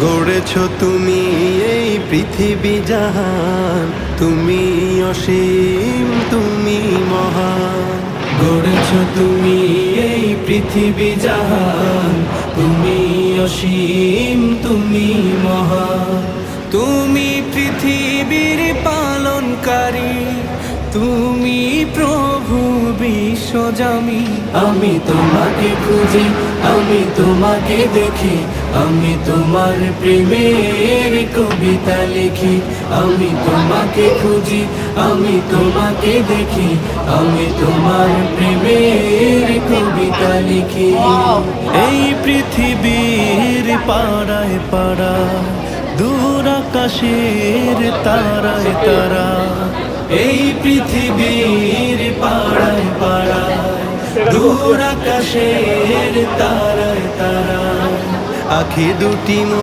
গড়েছ তুমি এই পৃথিবী জাহান, তুমি অসীম তুমি মহান। গড়েছ তুমি এই পৃথিবী জাহান, তুমি অসীম তুমি মহান। তুমি পৃথিবীর পালনকারী, তুমি প্রভু বিশ্বজামি। আমি তোমাকে খুঁজি, আমি তোমাকে দেখি, আমি তোমার প্রেমের কবিতা লিখি। আমি তোমাকে খুঁজি, আমি তোমাকে দেখি, আমি তোমার প্রেমের কবিতা লিখি। এই পৃথিবীর পাড়ায় পাড়ায়, দূর আকাশের তারায় তারা, এই পৃথিবীর পাড়ায় পাড়ায়, দূর আকাশের তারায় তারা, আখি দুটি